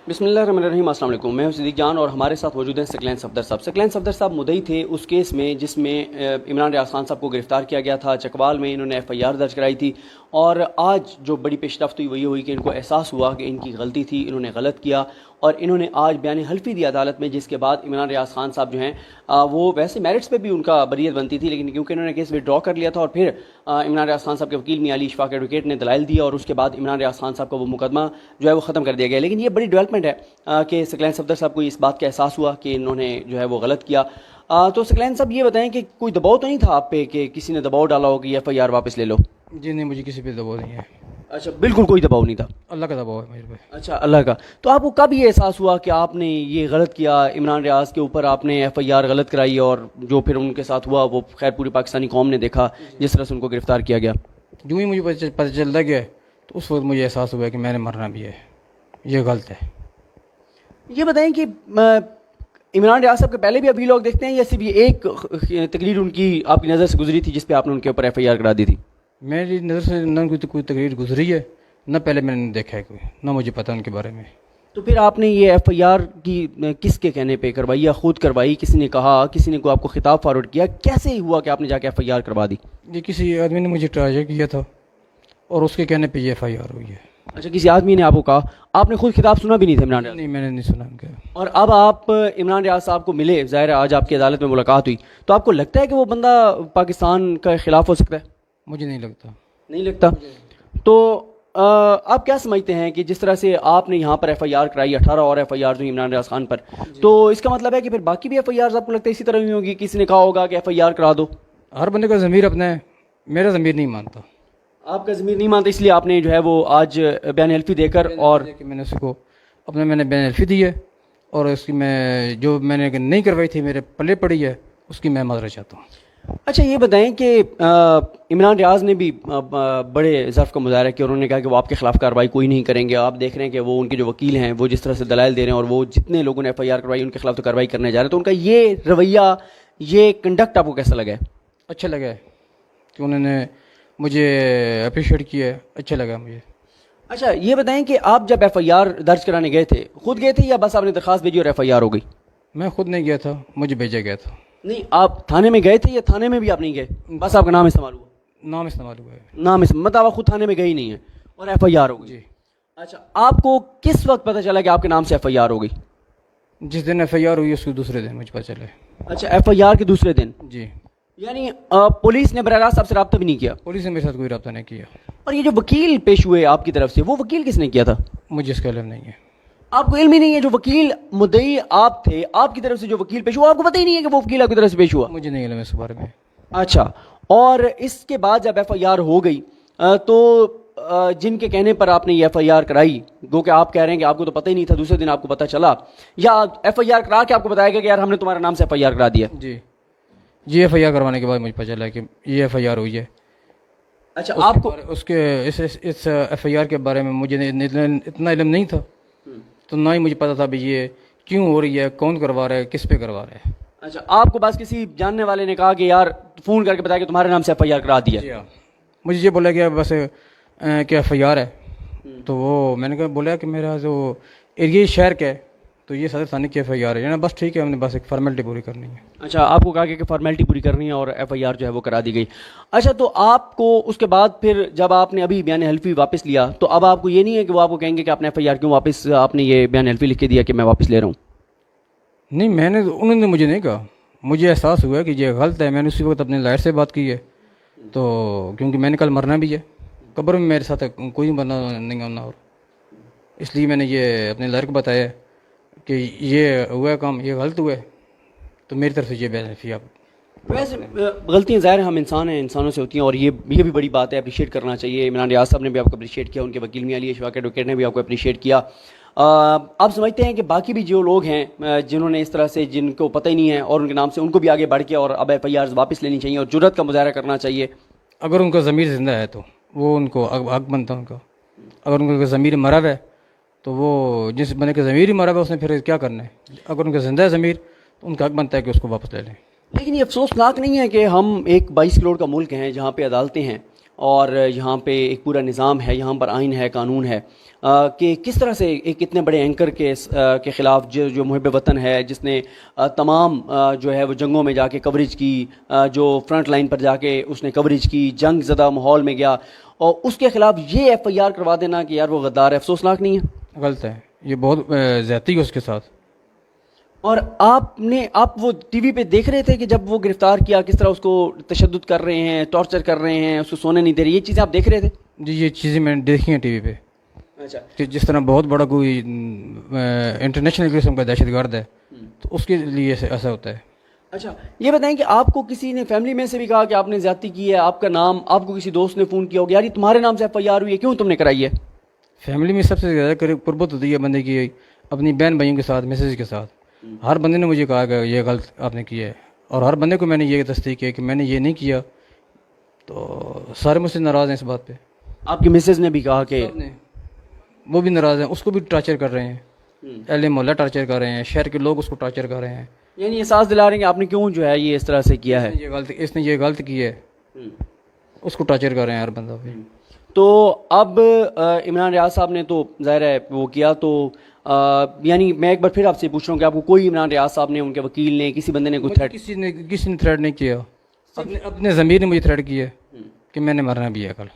بسم اللہ الرحمن الرحیم، السلام علیکم۔ میں ہوں صدیق جان اور ہمارے ساتھ موجود ہیں ثقلین صفدر صاحب۔ ثقلین صفدر صاحب مدعی تھے اس کیس میں جس میں عمران ریاض خان صاحب کو گرفتار کیا گیا تھا۔ چکوال میں انہوں نے ایف آئی آر درج کرائی تھی اور آج جو بڑی پیش رفت ہوئی وہ یہ ہوئی کہ ان کو احساس ہوا کہ ان کی غلطی تھی، انہوں نے غلط کیا اور انہوں نے آج بیان حلفی دی عدالت میں، جس کے بعد عمران ریاض خان صاحب جو ہیں وہ ویسے میرٹس پہ بھی ان کا بریت بنتی تھی، لیکن کیونکہ انہوں نے کیس وڈرا کر لیا تھا اور پھر عمران ریاض خان صاحب کے وکیل میاں علی اشفاق ایڈوکیٹ نے دلائل دیا اور اس کے بعد عمران ریاض خان صاحب کا وہ مقدمہ جو ہے وہ ختم کر دیا گیا۔ لیکن یہ بڑی ڈیولپمنٹ ہے کہ ثقلین صفدر صاحب کو اس بات کا احساس ہوا کہ انہوں نے جو ہے وہ غلط کیا۔ تو ثقلین صاحب یہ بتائیں کہ کوئی دباؤ تو نہیں تھا آپ پہ کہ کسی نے دباؤ ڈالا ہو کہ ایف آئی آر واپس لے لو؟ جی نہیں، مجھے کسی پہ دباؤ نہیں ہے۔ اچھا، بالکل کوئی دباؤ نہیں تھا؟ اللہ کا دباؤ ہے میرے پہ۔ اچھا، اللہ کا۔ تو آپ کو کب یہ احساس ہوا کہ آپ نے یہ غلط کیا، عمران ریاض کے اوپر آپ نے ایف آئی آر غلط کرائی اور جو پھر ان کے ساتھ ہوا وہ خیر پوری پاکستانی قوم نے دیکھا جس طرح سے ان کو گرفتار کیا گیا؟ جو ہی مجھے پتہ چلتا گیا تو اس وقت مجھے احساس ہوا کہ میں نے مرنا بھی ہے، یہ غلط ہے۔ یہ بتائیں کہ عمران ریاض صاحب کے پہلے بھی ابھی لوگ دیکھتے ہیں یا صرف یہ ایک تقریر ان کی آپ کی نظر سے گزری تھی جس پہ آپ نے ان کے اوپر ایف آئی آر کرا دی تھی؟ میری نظر سے نہ کوئی تقریر گزری ہے، نہ پہلے میں نے دیکھا ہے کوئی، نہ مجھے پتہ ان کے بارے میں۔ تو پھر آپ نے یہ ایف آئی آر کی کس کے کہنے پہ کروائی یا خود کروائی؟ کسی نے کہا، کسی نے کوئی آپ کو خطاب فارورڈ کیا؟ کیسے ہی ہوا کہ آپ نے جا کے ایف آئی آر کروا دی؟ یہ کسی آدمی نے مجھے ٹرائی کیا تھا اور اس کے کہنے پہ یہ ایف آئی آر ہوئی ہے۔ اچھا، کسی آدمی نے آپ کو کہا؟ آپ نے خود خطاب سنا بھی نہیں تھا عمران ریاض؟ نہیں، میں نے نہیں سنا ان کا۔ اور اب آپ عمران ریاض صاحب کو ملے، ظاہر ہے آج آپ کی عدالت میں ملاقات ہوئی، تو آپ کو لگتا ہے کہ وہ بندہ پاکستان کا خلاف ہو سکتا ہے؟ مجھے نہیں لگتا۔ نہیں لگتا؟ تو آپ کیا سمجھتے ہیں کہ جس طرح سے آپ نے یہاں پر ایف آئی آر کرائی 18 اور ایف آئی آر جو عمران ریاض خان پر، تو اس کا مطلب ہے کہ پھر باقی بھی ایف آئی آر آپ کو لگتا ہے اسی طرح ہوئی ہوگی؟ کسی نے کہا ہوگا کہ ایف آئی آر کرا دو؟ ہر بندے کا ضمیر اپنا ہے، میرا ضمیر نہیں مانتا۔ آپ کا ضمیر نہیں مانتا، اس لیے آپ نے جو ہے وہ آج بیان حلفی دے کر اور میں نے اس کو میں نے بیان حلفی دی ہے اور اس کی میں جو میں نے نہیں کروائی تھی میرے پلے پڑی ہے اس کی میں معذرت چاہتا ہوں۔ اچھا، یہ بتائیں کہ عمران ریاض نے بھی بڑے ضعف کا مظاہرہ کیا، انہوں نے کہا کہ وہ آپ کے خلاف کارروائی کوئی نہیں کریں گے۔ آپ دیکھ رہے ہیں کہ وہ ان کے جو وکیل ہیں وہ جس طرح سے دلائل دے رہے ہیں اور وہ جتنے لوگوں نے ایف آئی آر کروائی ان کے خلاف تو کارروائی کرنے جا رہے ہیں، تو ان کا یہ رویہ، یہ کنڈکٹ آپ کو کیسا لگا ہے؟ اچھا لگا ہے کہ انہوں نے مجھے اپریشیٹ کیا ہے، اچھا لگا مجھے۔ اچھا، یہ بتائیں کہ آپ جب ایف آئی آر درج کرانے گئے تھے خود گئے تھے یا بس آپ نے درخواست بھیجی اور ایف آئی آر ہو گئی؟ میں خود نہیں گیا تھا، مجھے بھیجا گیا تھا۔ نہیں، آپ تھانے میں گئے تھے یا تھانے میں بھی آپ نہیں گئے، بس آپ کا نام استعمال ہوا؟ نام استعمال ہوا ہے۔ نام مطلب آپ خود تھانے میں گئے ہی نہیں ہیں اور ایف آئی آر ہو گئی؟ جی۔ اچھا، آپ کو کس وقت پتہ چلا کہ آپ کے نام سے ایف آئی آر ہو گئی؟ جس دن ایف آئی آر ہوئی اس کے دوسرے دن مجھے پتہ چلا ہے۔ اچھا، ایف آئی آر کے دوسرے دن؟ جی۔ یعنی پولیس نے براہ راست آپ سے رابطہ بھی نہیں کیا؟ پولیس نے میرے ساتھ کوئی رابطہ نہیں کیا۔ اور یہ جو وکیل پیش ہوئے آپ کی طرف سے، وہ وکیل کس نے کیا تھا؟ مجھے اس کا علم نہیں ہے۔ آپ کو علم ہی نہیں ہے؟ جو وکیل مدعی آپ تھے، آپ کی طرف سے جو وکیل پیش ہوا، آپ کو پتہ ہی نہیں ہے کہ وہ وکیل آپ کی طرف سے پیش ہوا؟ مجھے نہیں علم اس بارے میں۔ اچھا، اور اس کے بعد جب ایف آئی آر ہو گئی تو جن کے کہنے پر آپ نے یہ ایف آئی آر کرائی، گو کہ آپ کہہ رہے ہیں کہ آپ کو تو پتہ ہی نہیں تھا، دوسرے دن آپ کو پتہ چلا، یا ایف آئی آر کرا کے آپ کو بتایا گیا کہ یار ہم نے تمہارے نام سے ایف آئی آر کرا دیا؟ جی، جی، ایف آئی آر کروانے کے بعد مجھے پتہ چلا کہ یہ ایف آئی آر ہوئی ہے۔ اچھا، آپ کو اس کے اس ایف آئی آر کے بارے میں مجھے اتنا علم نہیں تھا، تو نہ ہی مجھے پتہ تھا بھی یہ کیوں ہو رہی ہے، کون کروا رہا ہے، کس پہ کروا رہا ہے۔ اچھا، آپ کو بس کسی جاننے والے نے کہا کہ یار فون کر کے بتایا کہ تمہارے نام سے ایف آئی آر کرا دیا؟ جی ہاں، مجھے یہ بولا گیا بس کہ ایف آئی آر ہے، تو وہ میں نے کہا بولا کہ میرا جو ایریا شہر کا ہے تو یہ صدر ثانی کی ایف آئی آر ہے نا، بس ٹھیک ہے، ہم نے بس ایک فارمیلٹی پوری کرنی ہے۔ اچھا، آپ کو کہا کہ فارمیلٹی پوری کرنی ہے اور ایف آئی آر جو ہے وہ کرا دی گئی۔ اچھا، تو آپ کو اس کے بعد پھر جب آپ نے ابھی بیان حلفی واپس لیا تو اب آپ کو یہ نہیں ہے کہ وہ آپ کو کہیں گے کہ آپ نے ایف آئی آر کیوں واپس، آپ نے یہ بیان حلفی لکھ کے دیا کہ میں واپس لے رہا ہوں؟ نہیں، انہوں نے مجھے نہیں کہا، مجھے احساس ہوا کہ یہ غلط ہے۔ میں نے اسی وقت اپنے لائر سے بات کی ہے، تو کیونکہ میں نے کل مرنا بھی ہے، قبر میں میرے ساتھ کوئی مرنا نہیں ہونا، اور اس لیے میں نے یہ اپنے لائر کو بتایا کہ یہ ہوا ہے کام، یہ غلط ہوا ہے، تو میری طرف سے یہ بیان حلفی۔ آپ ویسے غلطیاں ظاہر ہم انسان ہیں، انسانوں سے ہوتی ہیں اور یہ بھی بڑی بات ہے، اپریشیٹ کرنا چاہیے۔ عمران ریاض صاحب نے بھی آپ کو اپریشیٹ کیا، ان کے وکیل میاں علی اشفاق ایڈوکیٹ نے بھی آپ کو اپریشیٹ کیا۔ آپ سمجھتے ہیں کہ باقی بھی جو لوگ ہیں جنہوں نے اس طرح سے، جن کو پتہ ہی نہیں ہے اور ان کے نام سے، ان کو بھی آگے بڑھ کے اور اب ایف آئی آر واپس لینی چاہیے اور جرات کا مظاہرہ کرنا چاہیے؟ اگر ان کا ضمیر زندہ ہے تو وہ ان کو حق بنتا ان کا، اگر ان کا ضمیر مرا ہوا ہے تو وہ جس بندے کا ضمیر ہی مرا ہوا ہے اس نے پھر کیا کرنا ہے؟ اگر ان کا زندہ ہے ضمیر تو ان کا حق بنتا ہے کہ اس کو واپس لے لیں۔ لیکن یہ افسوسناک نہیں ہے کہ ہم ایک 22 کروڑ کا ملک ہیں جہاں پہ عدالتیں ہیں اور یہاں پہ ایک پورا نظام ہے, یہاں پر آئین ہے, قانون ہے, کہ کس طرح سے ایک اتنے بڑے اینکر کے خلاف جو محب وطن ہے, جس نے تمام جو ہے وہ جنگوں میں جا کے کوریج کی, جو فرنٹ لائن پر جا کے اس نے کوریج کی, جنگ زدہ ماحول میں گیا, اور اس کے خلاف یہ ایف آئی آر کروا دینا کہ یار وہ غدار ہے, افسوسناک نہیں ہے؟ غلط ہے, یہ بہت زیادتی ہے اس کے ساتھ. اور آپ وہ ٹی وی پہ دیکھ رہے تھے کہ جب وہ گرفتار کیا کس طرح اس کو تشدد کر رہے ہیں, ٹارچر کر رہے ہیں, اس کو سونے نہیں دے رہے, یہ چیزیں آپ دیکھ رہے تھے؟ جی یہ چیزیں میں نے دیکھی ہیں ٹی وی پہ. اچھا. کہ جس طرح بہت بڑا کوئی انٹرنیشنل قسم کا دہشت گرد ہے تو اس کے لیے ایسا ہوتا ہے. اچھا یہ بتائیں کہ آپ کو کسی نے فیملی میں سے بھی کہا کہ آپ نے زیادتی کی ہے, آپ کا نام, آپ کو کسی دوست نے فون کیا ہوگا یار یہ تمہارے نام سے ایف آئی آر ہوئی ہے, کیوں تم نے کرائی ہے؟ فیملی میں سب سے زیادہ قربت ہوتی ہے بندے کی اپنی بہن بھائیوں کے ساتھ, میسج کے ساتھ. ہر بندے نے مجھے کہا کہ یہ غلط آپ نے کیا ہے, اور ہر بندے کو میں نے یہ تصدیق کی کہ میں نے یہ نہیں کیا, تو سارے مجھ سے ناراض ہیں اس بات پہ. آپ کی مسز نے بھی کہا کہ وہ بھی ناراض ہیں, اس کو بھی ٹارچر کر رہے ہیں, اہل محلہ ٹارچر کر رہے ہیں, شہر کے لوگ اس کو ٹارچر کر رہے ہیں, یعنی احساس دلا رہے ہیں کہ آپ نے کیوں جو ہے یہ اس طرح سے کیا ہے, اس نے یہ غلط کی ہے, اس کو ٹارچر کر رہے ہیں ہر بندہ پہ. تو اب عمران ریاض صاحب نے تو ظاہر ہے وہ کیا, تو یعنی میں ایک بار پھر آپ سے پوچھ رہا ہوں کہ آپ کو کوئی عمران ریاض صاحب نے, ان کے وکیل نے, کسی بندے نے کوئی تھریٹ؟ کسی نے تھریٹ نہیں کیا, اپنے ضمیر نے مجھے تھریٹ کیا کہ میں نے مرنا بھی ہے کل.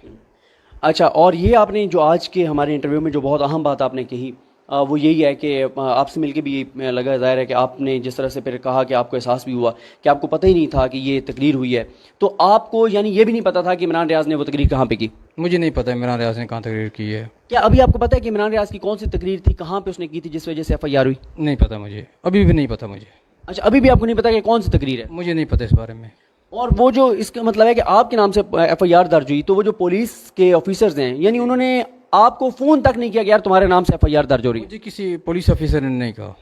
اچھا, اور یہ آپ نے جو آج کے ہمارے انٹرویو میں جو بہت اہم بات آپ نے کہی وہ یہی ہے کہ آپ سے مل کے بھی لگا ظاہر ہے کہ آپ نے جس طرح سے پھر کہا کہ آپ کو احساس بھی ہوا کہ آپ کو پتہ ہی نہیں تھا کہ یہ تقریر ہوئی ہے, تو آپ کو یعنی یہ بھی نہیں پتا تھا کہ عمران ریاض نے وہ تقریر کہاں پہ کی؟ مجھے نہیں پتا عمران ریاض نے کہاں تقریر کی ہے. کیا ابھی آپ کو پتا ہے کہ عمران ریاض کی کون سی تقریر تھی, کہاں پہ اس نے کی تھی, جس وجہ سے ایف آئی آر ہوئی؟ نہیں پتا مجھے, ابھی بھی نہیں پتا مجھے. اچھا ابھی بھی آپ کو نہیں پتا کہ کون سی تقریر ہے؟ مجھے نہیں پتا اس بارے میں. اور وہ جو اس کا مطلب ہے کہ آپ کے نام سے ایف آئی آر درج ہوئی, تو وہ جو پولیس کے آفیسرز ہیں یعنی انہوں نے آپ کو فون تک نہیں کیا کہ یار تمہارے نام سے ایف آئی آر درج ہو رہی ہے؟ مجھے کسی پولیس آفیسر نے نہیں کہا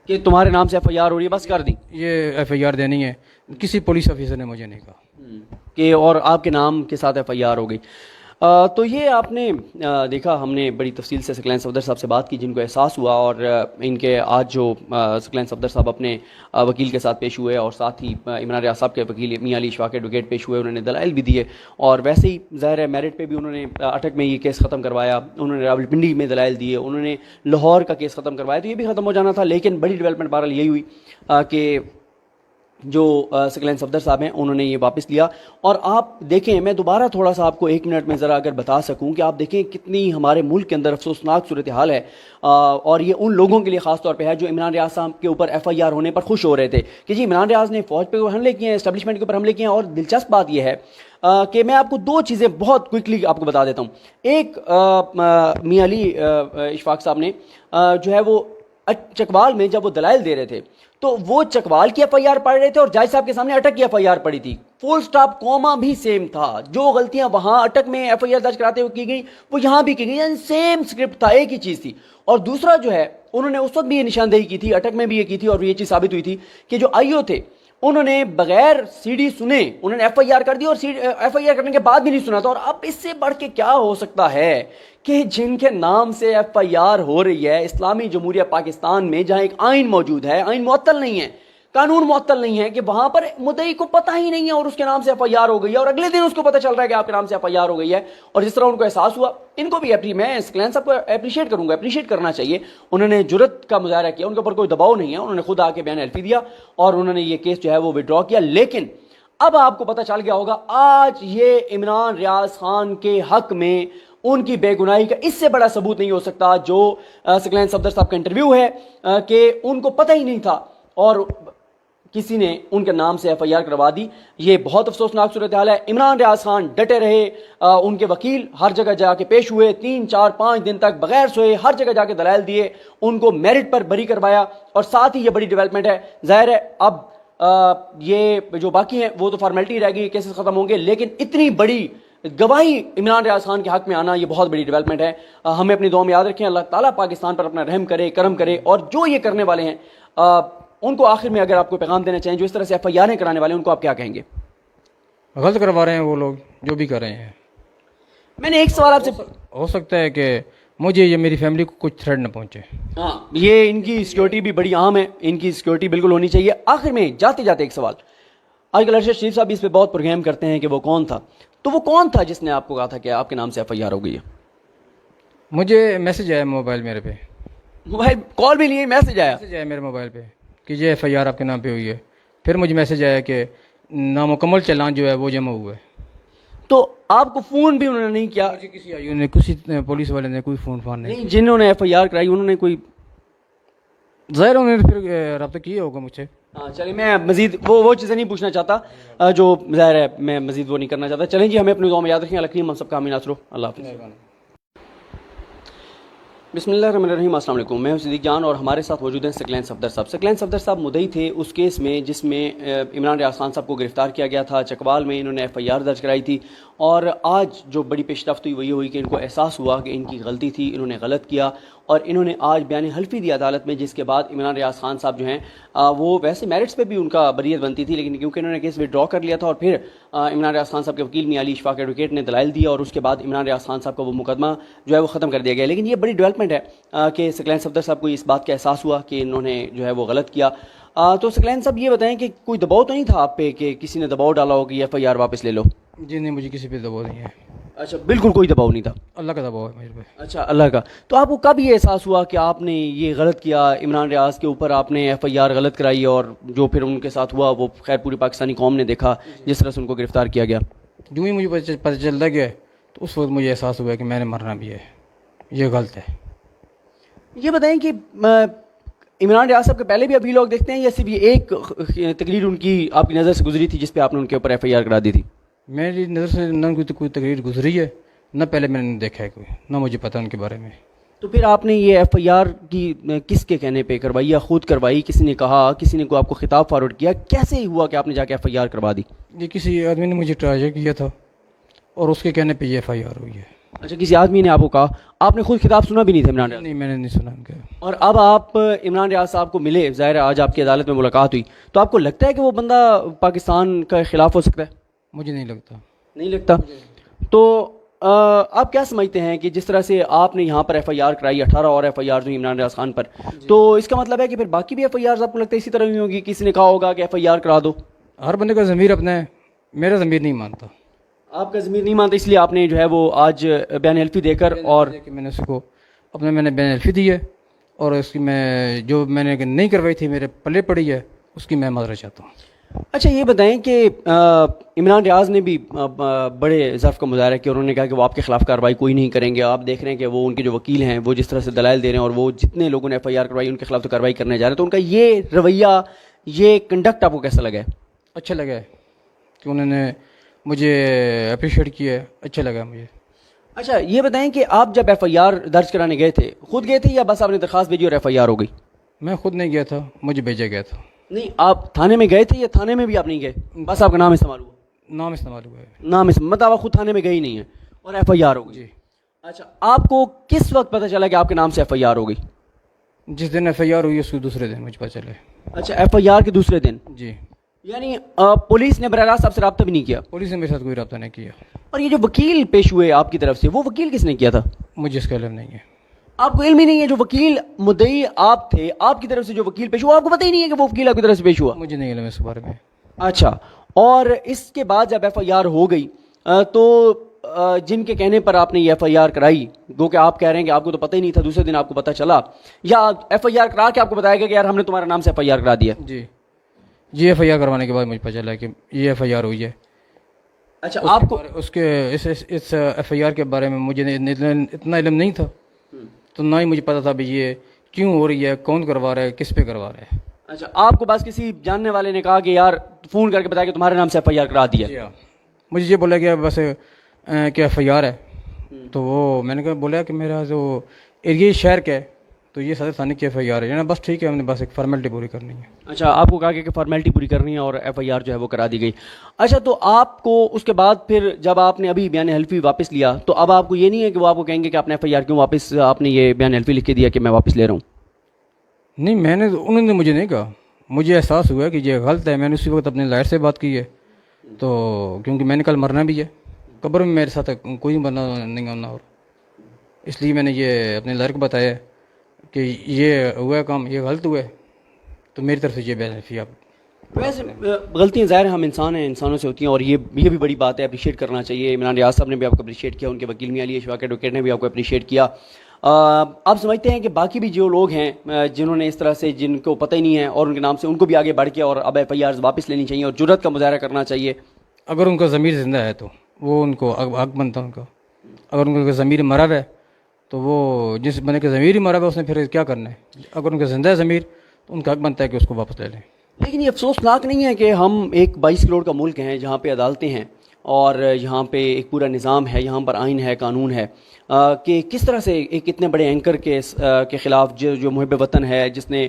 کہ تمہارے نام سے ایف آئی آر ہو رہی ہے, بس کر دی یہ ایف آئی آر دینی ہے, کسی پولیس آفیسر نے مجھے نہیں کہا کہ اور آپ کے نام کے ساتھ ایف آئی آر ہو گئی. تو یہ آپ نے دیکھا, ہم نے بڑی تفصیل سے ثقلین صفدر صاحب سے بات کی جن کو احساس ہوا, اور ان کے آج جو ثقلین صفدر صاحب اپنے وکیل کے ساتھ پیش ہوئے, اور ساتھ ہی عمران ریاض صاحب کے وکیل میاں علی اشفاق ایڈوکیٹ پیش ہوئے, انہوں نے دلائل بھی دیے, اور ویسے ہی ظاہر ہے میرٹ پہ بھی انہوں نے اٹک میں یہ کیس ختم کروایا, انہوں نے راولپنڈی میں دلائل دیے, انہوں نے لاہور کا کیس ختم کروایا, تو یہ بھی ختم ہو جانا تھا. لیکن بڑی ڈیولپمنٹ بہرحال یہی ہوئی کہ جو ثقلین صفدر صاحب ہیں انہوں نے یہ واپس لیا. اور آپ دیکھیں, میں دوبارہ تھوڑا سا آپ کو ایک منٹ میں ذرا اگر بتا سکوں کہ آپ دیکھیں کتنی ہمارے ملک کے اندر افسوسناک صورتحال ہے, اور یہ ان لوگوں کے لیے خاص طور پہ ہے جو عمران ریاض صاحب کے اوپر ایف آئی آر ہونے پر خوش ہو رہے تھے کہ جی عمران ریاض نے فوج پہ حملے کیے ہیں, اسٹیبلشمنٹ کے اوپر حملے کیے ہیں. اور دلچسپ بات یہ ہے کہ میں آپ کو دو چیزیں بہت کوئکلی آپ کو بتا دیتا ہوں. ایک میاں علی اشفاق صاحب نے جو ہے وہ چکوال میں جب وہ دلائل دے رہے تھے تو وہ چکوال کی ایف آئی آر پڑھ رہے تھے, اور جج صاحب کے سامنے اٹک کی ایف آئی آر پڑھی تھی, فل سٹاپ کوما بھی سیم تھا. جو غلطیاں وہاں اٹک میں ایف آئی آر درج کراتے ہوئے کی گئی وہ یہاں بھی کی گئی, یعنی سیم سکرپٹ تھا, ایک ہی چیز تھی. اور دوسرا جو ہے انہوں نے اس وقت بھی یہ نشاندہی کی تھی, اٹک میں بھی یہ کی تھی, اور یہ چیز ثابت ہوئی تھی کہ جو آئی او تھے انہوں نے بغیر سی ڈی سنے انہوں نے ایف آئی آر کر دی, اور ایف آئی آر کرنے کے بعد بھی نہیں سنا تھا. اور اب اس سے بڑھ کے کیا ہو سکتا ہے کہ جن کے نام سے ایف آئی آر ہو رہی ہے اسلامی جمہوریہ پاکستان میں, جہاں ایک آئین موجود ہے, آئین معطل نہیں ہے, قانون معطل نہیں ہے, کہ وہاں پر مدعی کو پتہ ہی نہیں ہے اور اس کے نام سے ایف آئی آر ہو گئی ہے, اور اگلے دن اس کو پتہ چل رہا ہے کہ آپ کے نام سے ایف آئی آر ہو گئی ہے. اور جس طرح ان کو احساس ہوا, ان کو بھی میں ثقلین صاحب کو اپریشیٹ کروں گا, اپریشیٹ کرنا چاہیے, انہوں نے جرت کا مظاہرہ کیا, ان کے اوپر کوئی دباؤ نہیں ہے, انہوں نے خود آ کے بیان ایلفی دیا اور انہوں نے یہ کیس جو ہے وہ وڈرا کیا. لیکن اب آپ کو پتہ چل گیا ہوگا آج یہ عمران ریاض خان کے حق میں ان کی بے گناہی کا اس سے بڑا ثبوت نہیں ہو سکتا جو ثقلین صفدر صاحب کا انٹرویو ہے کہ ان کو پتہ ہی نہیں تھا اور کسی نے ان کے نام سے ایف آئی آر کروا دی. یہ بہت افسوسناک صورتحال ہے. عمران ریاض خان ڈٹے رہے, ان کے وکیل ہر جگہ جا کے پیش ہوئے, 3 4 5 دن تک بغیر سوئے ہر جگہ جا کے دلائل دیے, ان کو میرٹ پر بری کروایا. اور ساتھ ہی یہ بڑی ڈیولپمنٹ ہے, ظاہر ہے اب یہ جو باقی ہیں وہ تو فارمیلٹی رہ گئی, کیسز ختم ہوں گے, لیکن اتنی بڑی گواہی عمران ریاض خان کے حق میں آنا یہ بہت بڑی ڈیولپمنٹ ہے. ہمیں اپنی دعا میں یاد رکھیں, اللہ تعالیٰ پاکستان پر اپنا رحم کرے, کرم کرے, اور جو یہ کرنے والے ہیں ان کو آخر میں اگر آپ کو پیغام دینا چاہیں جو اس طرح سے ایف آئی آریں کرانے والے ہیں, ان کو آپ کیا کہیں گے؟ غلط کروا رہے ہیں وہ لوگ جو بھی کر رہے ہیں. میں نے ایک سوال آپ سے, ہو سکتا ہے کہ مجھے یا میری فیملی کو کچھ تھریٹ نہ پہنچے. ہاں یہ ان کی سیکیورٹی بھی بڑی اہم ہے, ان کی سیکیورٹی بالکل ہونی چاہیے. آخر میں جاتے جاتے ایک سوال, آج کل ارشد شریف صاحب اس پہ بہت پروگرام کرتے ہیں کہ وہ کون تھا, تو وہ کون تھا جس نے آپ کو کہا تھا کہ آپ کے نام سے ایف آئی آر ہو گئی ہے؟ مجھے میسج آیا موبائل میرے پہ، موبائل کال بھی نہیں، میسج آیا؟ میسج آیا میرے موبائل پہ کہ یہ ایف آئی آر آپ کے نام پہ ہوئی ہے. پھر مجھے میسج آیا کہ نامکمل چالان جو ہے وہ جمع ہوا ہے. تو آپ کو فون بھی انہوں نے نہیں کیا؟ مجھے کسی آئی نے، کسی پولیس والے نے کوئی فون نہیں. نہیں، جنہوں نے ایف آئی آر کرائی انہوں نے کوئی؟ ظاہر انہوں نے پھر رابطہ کیا ہوگا مجھ سے. ہاں چلیں، میں مزید وہ چیزیں نہیں پوچھنا چاہتا جو ظاہر ہے میں مزید وہ نہیں کرنا چاہتا. چلیں جی، ہمیں اپنی دعاؤں میں یاد رکھیں. اللہ کریم ہم سب کا آمین آسرو. اللہ حافظ. بسم اللہ الرحمن الرحیم. السلام علیکم. میں ہوں صدیق جان اور ہمارے ساتھ موجود ہیں سکلین صفدر صاحب. سکلین صفدر صاحب مدعی تھے اس کیس میں جس میں عمران ریاض خان صاحب کو گرفتار کیا گیا تھا. چکوال میں انہوں نے ایف آئی آر درج کرائی تھی اور آج جو بڑی پیش رفت ہوئی وہ یہ ہوئی کہ ان کو احساس ہوا کہ ان کی غلطی تھی، انہوں نے غلط کیا اور انہوں نے آج بیان حلفی دی عدالت میں، جس کے بعد عمران ریاض خان صاحب جو ہیں وہ ویسے میرٹس پہ بھی ان کا بریت بنتی تھی، لیکن کیونکہ انہوں نے کیس وڈرا کر لیا تھا اور پھر عمران ریاض خان صاحب کے وکیل میاں علی اشفاق ایڈوکیٹ نے دلائل دیا اور اس کے بعد عمران ریاض خان صاحب کا وہ مقدمہ جو ہے وہ ختم کر دیا گیا. لیکن یہ بڑی ڈیولپمنٹ ہے کہ سکلین صفدر صاحب کو اس بات کا احساس ہوا کہ انہوں نے جو ہے وہ غلط کیا. تو سکلین صاحب یہ بتائیں کہ کوئی دباؤ تو نہیں تھا آپ پہ کہ کسی نے دباؤ ڈالا ہو کہ ایف آئی آر واپس لے لو؟ جی نہیں، مجھے کسی پہ دباؤ نہیں ہے. اچھا، بالکل کوئی دباؤ نہیں تھا؟ اللہ کا دباؤ ہے مجھ پہ. اچھا، اللہ کا. تو آپ کو کب یہ احساس ہوا کہ آپ نے یہ غلط کیا، عمران ریاض کے اوپر آپ نے ایف آئی آر غلط کرائی اور جو پھر ان کے ساتھ ہوا وہ خیر پوری پاکستانی قوم نے دیکھا جس طرح سے ان کو گرفتار کیا گیا؟ جو ہی مجھے پتہ چلتا گیا تو اس وقت مجھے احساس ہوا کہ میں نے مرنا بھی ہے، یہ غلط ہے. یہ بتائیں کہ عمران ریاض صاحب کے پہلے بھی ابھی لوگ دیکھتے ہیں یا صرف یہ ایک تقریر ان کی آپ کی نظر سے گزری تھی جس پہ آپ نے ان کے اوپر ایف آئی آر کرا دی تھی؟ میری نظر سے نہ کوئی تقریر گزری ہے، نہ پہلے میں نے دیکھا ہے کوئی، نہ مجھے پتہ ان کے بارے میں. تو پھر آپ نے یہ ایف آئی آر کی کس کے کہنے پہ کروائی یا خود کروائی؟ کسی نے کہا، کسی نے کوئی آپ کو خطاب فارورڈ کیا؟ کیسے ہوا کہ آپ نے جا کے ایف آئی آر کروا دی؟ یہ کسی آدمی نے مجھے ٹرائی کیا تھا اور اس کے کہنے پہ یہ ایف آئی آر ہوئی ہے. اچھا، کسی آدمی نے آپ کو کہا؟ آپ نے خود خطاب سنا بھی نہیں تھا عمران ریاض؟ نہیں، میں نے نہیں سنا ان کا. اور اب آپ عمران ریاض صاحب کو ملے، ظاہر ہے آج آپ کی عدالت میں ملاقات ہوئی، تو آپ کو لگتا ہے کہ وہ بندہ پاکستان کا خلاف ہو سکتا ہے؟ مجھے نہیں لگتا. نہیں لگتا. تو آپ کیا سمجھتے ہیں کہ جس طرح سے آپ نے یہاں پر ایف آئی آر کرائی 18 اور ایف آئی آر جو عمران ریاض خان پر، تو اس کا مطلب ہے کہ پھر باقی بھی ایف آئی آر آپ کو لگتا ہے اسی طرح ہوئی ہوگی؟ کسی نے کہا ہوگا کہ ایف آئی آر کرا دو. ہر بندے کا ضمیر اپنا ہے، میرا ضمیر نہیں مانتا. آپ کا ضمیر نہیں مانتا، اس لیے آپ نے جو ہے وہ آج بیان حلفی دے کر اور میں نے اس کو میں نے بیان حلفی دی ہے اور اس کی میں جو میں نے نہیں کروائی تھی میرے پلے پڑی ہے اس کی میں معذرت چاہتا ہوں. اچھا، یہ بتائیں کہ عمران ریاض نے بھی بڑے ضعف کا مظاہرہ کیا، انہوں نے کہا کہ وہ آپ کے خلاف کارروائی کوئی نہیں کریں گے. آپ دیکھ رہے ہیں کہ وہ ان کے جو وکیل ہیں وہ جس طرح سے دلائل دے رہے ہیں اور وہ جتنے لوگوں نے ایف آئی آر کروائی ان کے خلاف تو کارروائی کرنے جا رہے ہیں، تو ان کا یہ رویہ، یہ کنڈکٹ آپ کو کیسا لگا ہے؟ اچھا لگا ہے کہ انہوں نے مجھے اپریشیٹ کیا ہے، اچھا لگا مجھے. اچھا، یہ بتائیں کہ آپ جب ایف آئی آر درج کرانے گئے تھے خود گئے تھے یا بس آپ نے درخواست بھیجی اور ایف آئی آر ہو گئی؟ میں خود نہیں گیا تھا، مجھے بھیجا گیا تھا. نہیں، آپ تھانے میں گئے تھے یا تھانے میں بھی آپ نہیں گئے، بس آپ کا نام استعمال ہوا؟ نام استعمال ہوا ہے. نام مطلب آپ خود تھانے میں گئے ہی نہیں ہیں اور ایف آئی آر ہو گئی؟ جی. اچھا، آپ کو کس وقت پتہ چلا کہ آپ کے نام سے ایف آئی آر ہو گئی؟ جس دن ایف آئی آر ہوئی اس کے دوسرے دن مجھے پتہ چلے. اچھا، ایف آئی آر کے دوسرے دن؟ جی. یعنی پولیس نے براہ راست آپ سے رابطہ بھی نہیں کیا؟ پولیس نے میرے ساتھ کوئی رابطہ نہیں کیا. اور یہ جو وکیل پیش ہوئے آپ کی طرف سے، وہ وکیل کس نے کیا تھا؟ مجھے اس کا علم نہیں ہے. آپ کو علم ہی نہیں ہے؟ جو وکیل مدعی آپ تھے، آپ کی طرف سے جو وکیل پیش ہوا، آپ کو پتہ ہی نہیں ہے کہ وہ وکیل آپ کی طرف سے پیش ہوا؟ مجھے نہیں علم اس کے بارے میں. اچھا، اور اس کے بعد جب ایف آئی آر ہو گئی تو جن کے کہنے پر آپ نے یہ ایف آئی آر کرائی، گو کہ آپ کہہ رہے ہیں کہ آپ کو تو پتہ ہی نہیں تھا، دوسرے دن آپ کو پتہ چلا، یا ایف آئی آر کرا کے آپ کو بتایا گیا کہ یار ہم نے تمہارے نام سے ایف آئی آر کرا دیا؟ جی. جی، ایف آئی آر کروانے کے بعد مجھے پتہ چلا کہ یہ ایف آئی آر ہوئی ہے. اچھا، آپ کو اس کے اس ایف آئی آر کے بارے میں مجھے اتنا علم نہیں تھا، تو نہ ہی مجھے پتا تھا بھی یہ کیوں ہو رہی ہے، کون کروا رہا ہے، کس پہ کروا رہا ہے. اچھا، آپ کو بس کسی جاننے والے نے کہا کہ یار فون کر کے بتایا کہ تمہارے نام سے ایف آئی آر کرا دیا؟ جی ہاں. مجھے یہ بولا گیا بس کہ ایف آئی آر ہے، تو وہ میں نے کہا بولا کہ میرا جو ایریا شہر کا ہے تو یہ صدر ثانی کی ایف آئی آر ہے، بس ٹھیک ہے، ہم نے بس ایک فارمیلٹی پوری کرنی ہے. اچھا، آپ کو کہا کہ فارمیلٹی پوری کرنی ہے اور ایف آئی آر جو ہے وہ کرا دی گئی. اچھا، تو آپ کو اس کے بعد پھر جب آپ نے ابھی بیان حلفی واپس لیا تو اب آپ کو یہ نہیں ہے کہ وہ آپ کو کہیں گے کہ آپ نے ایف آئی آر کیوں واپس، آپ نے یہ بیان حلفی لکھ کے دیا کہ میں واپس لے رہا ہوں؟ نہیں، انہوں نے مجھے نہیں کہا، مجھے احساس ہوا کہ یہ غلط ہے. میں نے اسی وقت اپنے لائر سے بات کی ہے، تو کیونکہ میں نے کل مرنا بھی ہے، قبر میں میرے ساتھ کوئی بندہ نہیں ہونا، اور اس لیے میں نے یہ اپنے لائر کو بتایا کہ یہ ہوا کام، یہ غلط ہوا ہے، تو میری طرف سے یہ بیان حلفی آپ ویسے غلطیاں ظاہر ہم انسان ہیں، انسانوں سے ہوتی ہیں، اور یہ بھی بڑی بات ہے، اپریشیٹ کرنا چاہیے. عمران ریاض صاحب نے بھی آپ کو اپریشیٹ کیا، ان کے وکیل میاں علی اشفاق ایڈوکیٹ نے بھی آپ کو اپریشیٹ کیا. آپ سمجھتے ہیں کہ باقی بھی جو لوگ ہیں جنہوں نے اس طرح سے، جن کو پتہ ہی نہیں ہے اور ان کے نام سے، ان کو بھی آگے بڑھ کے اور اب ایف آئی آر واپس لینی چاہیے اور جرات کا مظاہرہ کرنا چاہیے؟ اگر ان کا ضمیر زندہ ہے تو وہ ان کو حق بنتا ان کا. اگر ان کا ضمیر مرا ہوا ہے تو وہ جس بندے کا ضمیر ہی مرا ہوا ہے اس نے پھر کیا کرنا ہے؟ اگر ان کا زندہ ہے ضمیر تو ان کا حق بنتا ہے کہ اس کو واپس لے لیں. لیکن یہ افسوسناک نہیں ہے کہ ہم ایک 22 کروڑ کا ملک ہیں جہاں پہ عدالتیں ہیں اور یہاں پہ ایک پورا نظام ہے، یہاں پر آئین ہے، قانون ہے، کہ کس طرح سے ایک اتنے بڑے اینکر کے خلاف جو محب وطن ہے، جس نے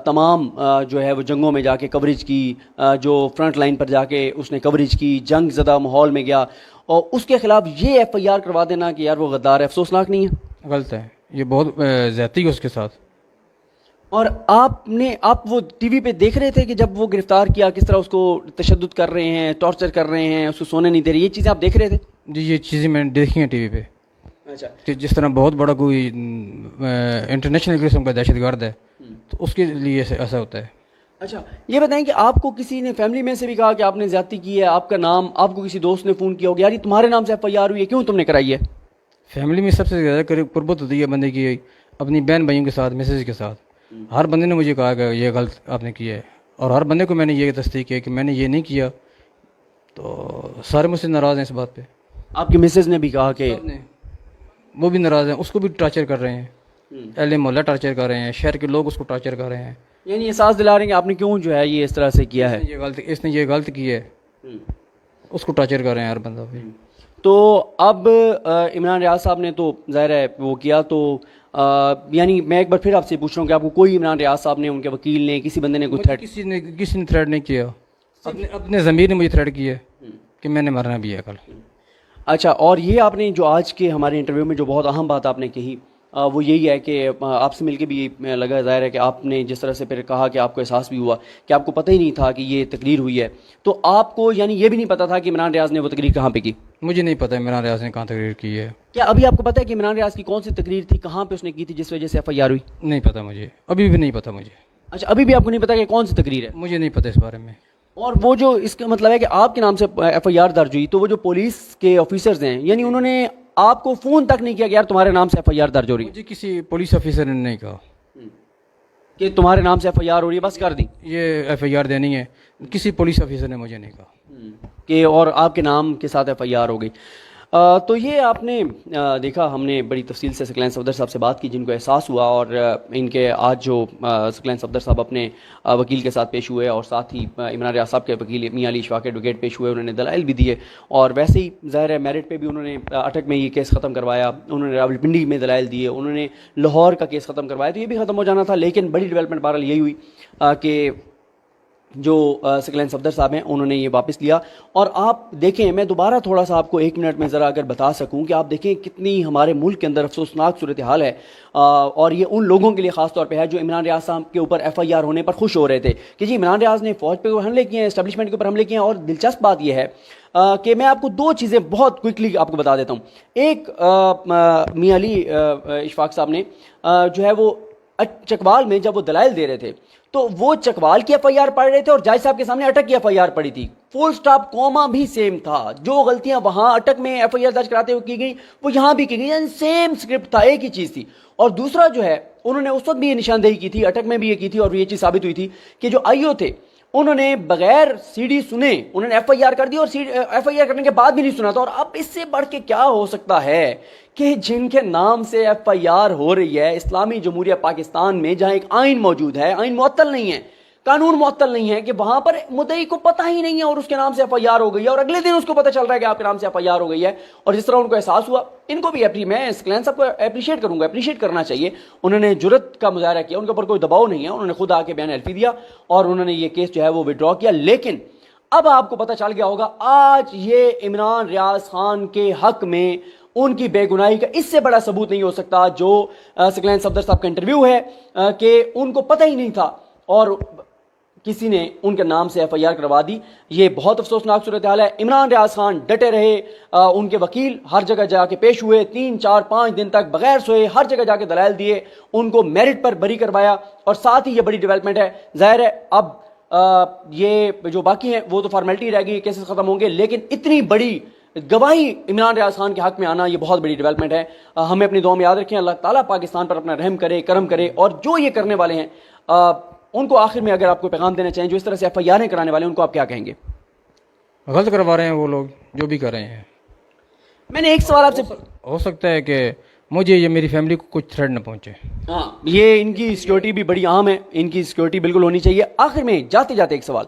تمام جو ہے وہ جنگوں میں جا کے کوریج کی، جو فرنٹ لائن پر جا کے اس نے کوریج کی، جنگ زدہ ماحول میں گیا، اور اس کے خلاف یہ ایف آئی آر کروا دینا کہ یار وہ غدار ہے، افسوسناک نہیں ہے؟ غلط ہے، یہ بہت زیادتی ہے اس کے ساتھ. اور آپ وہ ٹی وی پہ دیکھ رہے تھے کہ جب وہ گرفتار کیا کس طرح اس کو تشدد کر رہے ہیں، ٹارچر کر رہے ہیں، اس کو سونے نہیں دے رہے، یہ چیزیں آپ دیکھ رہے تھے؟ جی یہ چیزیں میں نے دیکھی ہیں ٹی وی پہ. اچھا. کہ جس طرح بہت بڑا کوئی انٹرنیشنل قسم کا دہشت گرد ہے تو اس کے لیے ایسا ہوتا ہے. اچھا یہ بتائیں کہ آپ کو کسی نے فیملی میں سے بھی کہا کہ آپ نے زیادتی کی ہے، آپ کا نام، آپ کو کسی دوست نے فون کیا ہوگا یار یہ تمہارے نام سے ایف آئی آر ہوئی ہے، کیوں تم نے کرائی ہے؟ فیملی میں سب سے زیادہ قریب قربت ہوتی ہے بندے کی اپنی بہن بھائیوں کے ساتھ، میسج کے ساتھ. ہر بندے نے مجھے کہا کہ یہ غلط آپ نے کیا ہے، اور ہر بندے کو میں نے یہ تصدیق کیا کہ میں نے یہ نہیں کیا. تو سارے مجھ سے ناراض ہیں اس بات پہ. آپ کی مسز نے بھی کہا کہ وہ بھی ناراض ہیں، اس کو بھی ٹارچر کر رہے ہیں، اہل محلہ ٹارچر کر رہے ہیں، شہر کے لوگ اس کو ٹارچر کر رہے ہیں. یعنی احساس دلا رہے ہیں کہ آپ نے کیوں جو ہے یہ اس طرح سے کیا ہے، اس نے یہ غلط کی ہے، اس کو ٹارچر کر رہے ہیں ہر بندہ پہ. تو اب عمران ریاض صاحب نے تو ظاہر ہے وہ کیا، تو یعنی میں ایک بار پھر آپ سے پوچھ رہا ہوں کہ آپ کو کوئی عمران ریاض صاحب نے، ان کے وکیل نے، کسی بندے نے کوئی تھریٹ؟ کسی نے تھریٹ نہیں کیا، اپنے ضمیر نے مجھے تھریٹ کیا ہے کہ میں نے مرنا بھی ہے کل. اچھا، اور یہ آپ نے جو آج کے ہمارے انٹرویو میں جو بہت اہم بات آپ نے کہی وہ یہی ہے کہ آپ سے مل کے بھی لگا ظاہر ہے کہ آپ نے جس طرح سے پھر کہا کہ آپ کو احساس بھی ہوا کہ آپ کو پتہ ہی نہیں تھا کہ یہ تقریر ہوئی ہے، تو آپ کو یعنی یہ بھی نہیں پتا تھا کہ عمران ریاض نے وہ تقریر کہاں پہ کی؟ مجھے نہیں پتا عمران ریاض نے کہاں تقریر کی ہے. کیا ابھی آپ کو پتا ہے کہ عمران ریاض کی کون سی تقریر تھی، کہاں پہ اس نے کی تھی، جس وجہ سے ایف آئی آر ہوئی؟ نہیں پتا مجھے، ابھی بھی نہیں پتا مجھے. اچھا ابھی بھی آپ کو نہیں پتا کہ کون سی تقریر ہے؟ مجھے نہیں پتا اس بارے میں. اور وہ جو اس کا مطلب ہے کہ آپ کے نام سے ایف آئی آر درج ہوئی، تو وہ جو پولیس کے آفیسرز ہیں یعنی انہوں نے آپ کو فون تک نہیں کیا کہ یار تمہارے نام سے ایف آئی آر درج ہو رہی ہے؟ مجھے کسی پولیس آفیسر نے نہیں کہا کہ تمہارے نام سے ایف آئی آر ہو رہی ہے، بس کر دی یہ ایف آئی آر دینی ہے. کسی پولیس آفیسر نے مجھے نہیں کہا کہ اور آپ کے نام کے ساتھ ایف آئی آر ہو گئی. تو یہ آپ نے دیکھا، ہم نے بڑی تفصیل سے سکلین صفدر صاحب سے بات کی جن کو احساس ہوا، اور ان کے آج جو سکلین صفدر صاحب اپنے وکیل کے ساتھ پیش ہوئے، اور ساتھ ہی عمران ریاض صاحب کے وکیل میاں علی اشفاق ایڈوکیٹ پیش ہوئے، انہوں نے دلائل بھی دیے، اور ویسے ہی ظاہر ہے میرٹ پہ بھی انہوں نے اٹک میں یہ کیس ختم کروایا، انہوں نے راولپنڈی میں دلائل دیے، انہوں نے لاہور کا کیس ختم کروایا، تو یہ بھی ختم ہو جانا تھا. لیکن بڑی ڈیولپمنٹ بہرحال یہی ہوئی کہ جو سکلین صفدر صاحب ہیں انہوں نے یہ واپس لیا. اور آپ دیکھیں، میں دوبارہ تھوڑا سا آپ کو 1 منٹ میں ذرا اگر بتا سکوں کہ آپ دیکھیں کتنی ہمارے ملک کے اندر افسوسناک صورتحال ہے، اور یہ ان لوگوں کے لیے خاص طور پہ ہے جو عمران ریاض صاحب کے اوپر ایف آئی آر ہونے پر خوش ہو رہے تھے کہ جی عمران ریاض نے فوج پہ حملے کیے ہیں، اسٹیبلشمنٹ کے اوپر حملے کیے ہیں. اور دلچسپ بات یہ ہے کہ میں آپ کو 2 چیزیں بہت کوئکلی آپ کو بتا دیتا ہوں. ایک میاں علی اشفاق صاحب نے جو ہے وہ چکوال میں جب وہ دلائل دے رہے تھے تو وہ چکوال کی ایف آئی آر پڑھ رہے تھے اور جج صاحب کے سامنے اٹک کی ایف آئی آر پڑھی تھی. فل سٹاپ کوما بھی سیم تھا. جو غلطیاں وہاں اٹک میں ایف آئی آر درج کراتے ہوئے کی گئی وہ یہاں بھی کی گئی، یعنی سیم سکرپٹ تھا، ایک ہی چیز تھی. اور دوسرا جو ہے انہوں نے اس وقت بھی یہ نشاندہی کی تھی، اٹک میں بھی یہ کی تھی، اور یہ چیز ثابت ہوئی تھی کہ جو آئی او تھے انہوں نے بغیر سی ڈی سنے انہوں نے ایف آئی آر کر دی، اور ایف آئی آر کرنے کے بعد بھی نہیں سنا تھا. اور اب اس سے بڑھ کے کیا ہو سکتا ہے کہ جن کے نام سے ایف آئی آر ہو رہی ہے اسلامی جمہوریہ پاکستان میں، جہاں ایک آئین موجود ہے، آئین معطل نہیں ہے، قانون معطل نہیں ہے، کہ وہاں پر مدعی کو پتہ ہی نہیں ہے اور اس کے نام سے ایف آئی آر ہو گئی ہے، اور اگلے دن اس کو پتہ چل رہا ہے کہ آپ کے نام سے ایف آئی آر ہو گئی ہے. اور جس طرح ان کو احساس ہوا، ان کو بھی میں سکلین صاحب کو اپریشیٹ کروں گا، اپریشیٹ کرنا چاہیے. انہوں نے جرت کا مظاہرہ کیا، ان کے اوپر کوئی دباؤ نہیں ہے، انہوں نے خود آ کے بیان الفی دیا اور انہوں نے یہ کیس جو ہے وہ وڈرا کیا. لیکن اب آپ کو پتہ چل گیا ہوگا آج یہ عمران ریاض خان کے حق میں ان کی بے گناہی کا اس سے بڑا ثبوت نہیں ہو سکتا جو سکلین صفدر صاحب کا انٹرویو ہے کہ ان کو پتہ ہی نہیں تھا اور کسی نے ان کے نام سے ایف آئی آر کروا دی. یہ بہت افسوسناک صورتحال ہے. عمران ریاض خان ڈٹے رہے، ان کے وکیل ہر جگہ جا کے پیش ہوئے، 3 4 5 دن تک بغیر سوئے ہر جگہ جا کے دلائل دیے، ان کو میرٹ پر بری کروایا. اور ساتھ ہی یہ بڑی ڈیولپمنٹ ہے، ظاہر ہے اب یہ جو باقی ہیں وہ تو فارمیلٹی رہ گئی, کیسز ختم ہوں گے, لیکن اتنی بڑی گواہی عمران ریاض خان کے حق میں آنا یہ بہت بڑی ڈیولپمنٹ ہے. ہمیں اپنی دعا میں یاد رکھیں, اللہ تعالیٰ پاکستان پر اپنا رحم کرے, کرم کرے, اور جو یہ کرنے والے ہیں ان کو آخر میں اگر آپ کو پیغام دینا چاہیں, جو اس طرح سے FIR کرانے والے ہیں, ان کو آپ کیا کہیں گے؟ غلط کروا رہے ہیں وہ لوگ جو بھی کر رہے ہیں. میں نے ایک سوال آپ سے, ہو سکتا ہے کہ مجھے یا میری فیملی کو کچھ تھریٹ نہ پہنچے. ہاں یہ ان کی سیکیورٹی بھی بڑی اہم ہے, ان کی سیکیورٹی بالکل ہونی چاہیے. آخر میں جاتے جاتے ایک سوال,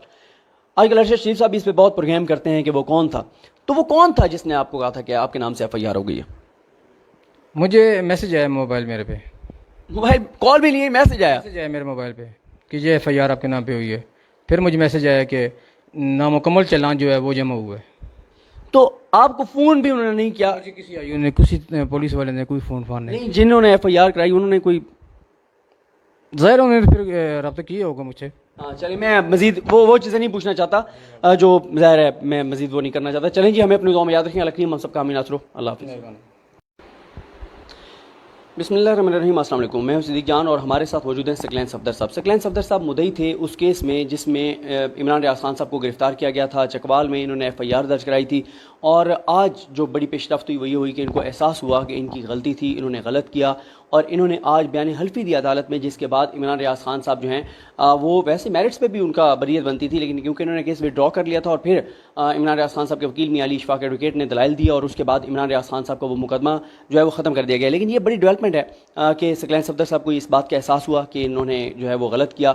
آج کل ارشد شریف صاحب بھی اس پہ بہت پروگرام کرتے ہیں کہ وہ کون تھا, تو وہ کون تھا جس نے آپ کو کہا تھا کہ آپ کے نام سے FIR ہو گئی ہے؟ مجھے میسج آیا موبائل میرے پہ, موبائل کال بھی نہیں, میسج آیا میرے موبائل پہ کہ یہ FIR آپ کے نام پہ ہوئی ہے. پھر مجھے میسج آیا کہ نامکمل چالان جو ہے وہ جمع ہوا ہے. تو آپ کو فون بھی انہوں نے نہیں کیا؟ کسی آئی نے, کسی پولیس والے نے کوئی فون نہیں. جنہوں نے FIR کرائی انہوں نے کوئی, ظاہر انہوں نے پھر رابطہ کیا ہوگا مجھ سے. ہاں چلیں, میں مزید وہ چیزیں نہیں پوچھنا چاہتا جو ظاہر ہے, میں مزید وہ نہیں کرنا چاہتا. چلیں جی, ہمیں اپنی دعا میں یاد رکھیں. اللہ کریم ہم سب کا آمین ناصر. اللہ حافظ. بسم اللہ الرحمن الرحیم. السلام علیکم, میں ہوں صدیق جان اور ہمارے ساتھ موجود ہیں سکلین صفدر صاحب. سکلین صفدر صاحب مدعی تھے اس کیس میں جس میں عمران ریاض خان صاحب کو گرفتار کیا گیا تھا. چکوال میں انہوں نے FIR درج کرائی تھی, اور آج جو بڑی پیش رفت ہوئی وہ یہ ہوئی کہ ان کو احساس ہوا کہ ان کی غلطی تھی, انہوں نے غلط کیا, اور انہوں نے آج بیان حلفی دی عدالت میں, جس کے بعد عمران ریاض خان صاحب جو ہیں وہ ویسے میرٹس پہ بھی ان کا بریت بنتی تھی, لیکن کیونکہ انہوں نے کیس وڈرا کر لیا تھا, اور پھر عمران ریاض خان صاحب کے وکیل میاں علی اشفاق ایڈوکیٹ نے دلائل دیا, اور اس کے بعد عمران ریاض خان صاحب کا وہ مقدمہ جو ہے وہ ختم کر دیا گیا. لیکن یہ بڑی ڈیولپمنٹ ہے کہ سکلین صفدر صاحب کو اس بات کا احساس ہوا کہ انہوں نے جو ہے وہ غلط کیا.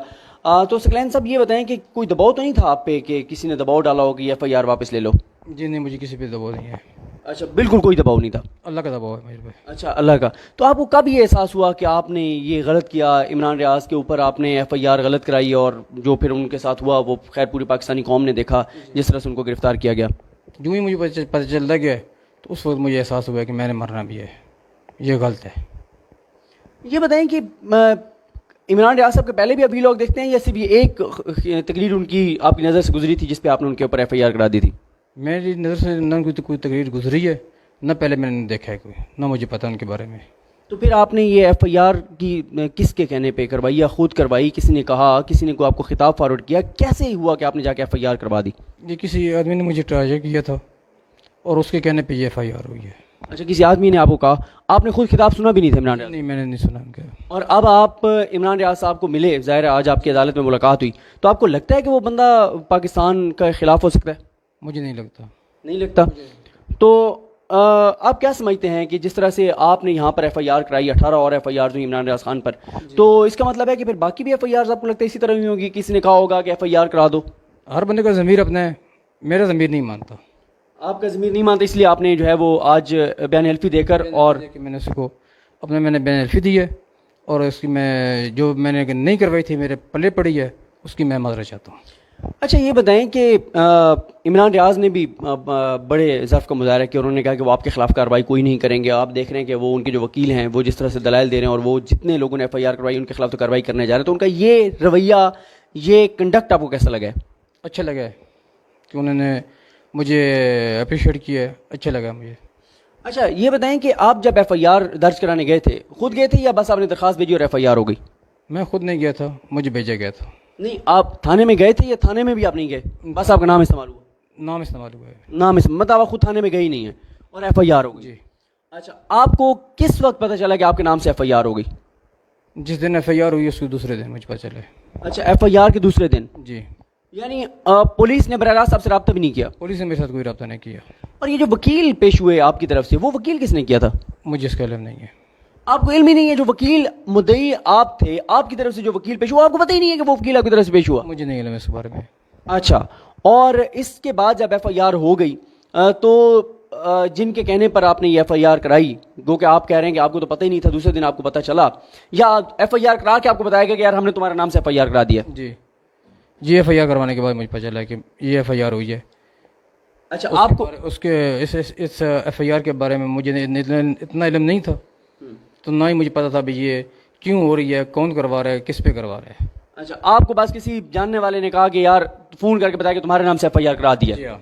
تو سکلین صاحب یہ بتائیں کہ کوئی دباؤ تو نہیں تھا آپ پہ کہ کسی نے دباؤ ڈالا ہو کہ FIR واپس لے لو؟ جی نہیں, مجھے کسی پہ دباؤ نہیں ہے. اچھا, بالکل کوئی دباؤ نہیں تھا؟ اللہ کا دباؤ ہے میرے پہ. اچھا, اللہ کا. تو آپ کو کب یہ احساس ہوا کہ آپ نے یہ غلط کیا, عمران ریاض کے اوپر آپ نے FIR غلط کرائی, اور جو پھر ان کے ساتھ ہوا وہ خیر پوری پاکستانی قوم نے دیکھا جس طرح سے ان کو گرفتار کیا گیا؟ جو ہی مجھے پتہ چلتا گیا تو اس وقت مجھے احساس ہوا کہ میں نے مرنا بھی ہے, یہ غلط ہے. یہ بتائیں کہ عمران ریاض صاحب کے پہلے بھی ابھی لوگ دیکھتے ہیں, یا صرف یہ ایک تقریر ان کی آپ کی نظر سے گزری تھی جس پہ آپ نے ان کے اوپر FIR کرا دی تھی؟ میری نظر سے نہ کوئی تقریر گزری ہے, نہ پہلے میں نے دیکھا ہے کوئی, نہ مجھے پتہ ان کے بارے میں. تو پھر آپ نے یہ FIR کی کس کے کہنے پہ کروائی, یا خود کروائی, کسی نے کہا, کسی نے کوئی آپ کو خطاب فارورڈ کیا, کیسے ہوا کہ آپ نے جا کے FIR کروا دی؟ یہ کسی آدمی نے مجھے ٹرائی کیا تھا اور اس کے کہنے پہ یہ FIR ہوئی ہے. اچھا, کسی آدمی نے آپ کو کہا, آپ نے خود خطاب سنا بھی نہیں تھا عمران ریاض؟ نہیں, میں نے نہیں سنا ان کا. اور اب آپ عمران ریاض صاحب کو ملے, ظاہر ہے آج آپ کی عدالت میں ملاقات ہوئی, تو آپ کو لگتا ہے کہ وہ بندہ پاکستان کا خلاف ہو سکتا ہے؟ مجھے نہیں لگتا. نہیں لگتا. تو آپ کیا سمجھتے ہیں کہ جس طرح سے آپ نے یہاں پر FIR کرائی 18 اور FIR جو عمران ریاض خان پر, تو اس کا مطلب ہے کہ پھر باقی بھی FIRs آپ کو لگتا ہے اسی طرح ہوئی ہوگی, کسی نے کہا ہوگا کہ FIR کرا دو؟ ہر بندے کا ضمیر اپنا ہے, میرا ضمیر نہیں مانتا. آپ کا ضمیر نہیں مانتا, اس لیے آپ نے جو ہے وہ آج بیان حلفی دے کر, اور میں نے اس کو میں نے بیان حلفی دی ہے, اور اس کی میں جو میں نے نہیں کروائی تھی میرے پلے پڑی ہے, اس کی میں معذرت چاہتا ہوں. اچھا, یہ بتائیں کہ عمران ریاض نے بھی بڑے ضعف کا مظاہرہ کیا, انہوں نے کہا کہ وہ آپ کے خلاف کارروائی کوئی نہیں کریں گے. آپ دیکھ رہے ہیں کہ وہ ان کے جو وکیل ہیں وہ جس طرح سے دلائل دے رہے ہیں, اور وہ جتنے لوگوں نے FIR کروائی ان کے خلاف تو کارروائی کرنے جا رہے ہیں, تو ان کا یہ رویہ, یہ کنڈکٹ آپ کو کیسا لگا ہے؟ اچھا لگا ہے کہ انہوں نے مجھے اپریشیٹ کیا ہے, اچھا لگا مجھے. اچھا, یہ بتائیں کہ آپ جب FIR درج کرانے گئے تھے, خود گئے تھے یا بس آپ نے درخواست بھیجی اور FIR ہو گئی؟ میں خود نہیں گیا تھا, مجھے بھیجا گیا تھا. نہیں, آپ تھانے میں گئے تھے یا تھانے میں بھی آپ نہیں گئے, بس آپ کا نام استعمال ہوا؟ نام استعمال ہوا ہے. نام مطلب آپ خود تھانے میں گئے ہی نہیں ہیں اور FIR ہو گئی؟ جی. اچھا, آپ کو کس وقت پتہ چلا کہ آپ کے نام سے FIR ہو گئی؟ جس دن FIR ہوئی اس کے دوسرے دن مجھے پتہ چلا. اچھا, FIR کے دوسرے دن؟ جی. یعنی پولیس نے براہ راست آپ سے رابطہ بھی نہیں کیا؟ پولیس نے میرے ساتھ کوئی رابطہ نہیں کیا. اور یہ جو وکیل پیش ہوئے آپ کی طرف سے, وہ وکیل کس نے کیا تھا؟ مجھے اس کا علم نہیں ہے. آپ کو علم ہی نہیں ہے؟ جو وکیل مدعی آپ تھے, آپ کی طرف سے جو وکیل پیش ہوا, آپ کو پتہ ہی نہیں ہے کہ وہ وکیل آپ کی طرف سے پیش ہوا؟ مجھے نہیں علم اس بارے میں. اچھا, اور اس کے بعد جب FIR ہو گئی تو جن کے کہنے پر آپ نے یہ FIR کرائی, گو کہ آپ کہہ رہے ہیں کہ آپ کو تو پتہ ہی نہیں تھا, دوسرے دن آپ کو پتہ چلا, یا FIR کرا کے آپ کو بتایا گیا کہ یار ہم نے تمہارے نام سے FIR کرا دیا؟ جی جی, FIR کروانے کے بعد مجھے پتہ چلا کہ یہ FIR ہوئی ہے. اچھا, آپ کو اس کے اس FIR کے بارے میں مجھے اتنا علم نہیں تھا, تو نہ ہی مجھے پتا تھا بھی یہ کیوں ہو رہی ہے, کون کروا رہا ہے, کس پہ کروا رہا ہے. اچھا, آپ کو بس کسی جاننے والے نے کہا کہ یار فون کر کے بتایا کہ تمہارے نام سے FIR کرا دیا؟ جی ہاں,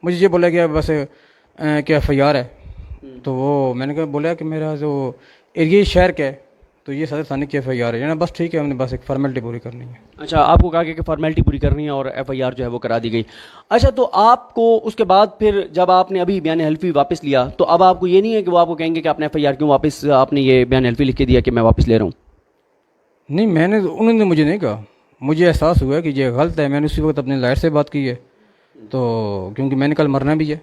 مجھے یہ بولا گیا بس کہ FIR ہے. تو وہ میں نے کہا بولا کہ میرا جو ایریا شہر کا ہے تو یہ صدر ثانی کی FIR ہے نا, بس ٹھیک ہے, ہم نے بس ایک فارمیلٹی پوری کرنی ہے. اچھا, آپ کو کہا کہ فارمیلٹی پوری کرنی ہے اور FIR جو ہے وہ کرا دی گئی. اچھا, تو آپ کو اس کے بعد پھر جب آپ نے ابھی بیان حلفی واپس لیا تو اب آپ کو یہ نہیں ہے کہ وہ آپ کو کہیں گے کہ آپ نے FIR کیوں واپس, آپ نے یہ بیان حلفی لکھ کے دیا کہ میں واپس لے رہا ہوں؟ نہیں, انہوں نے مجھے نہیں کہا, مجھے احساس ہوا کہ یہ غلط ہے. میں نے اسی وقت اپنے لائر سے بات کی ہے, تو کیونکہ میں نے کل مرنا بھی ہے,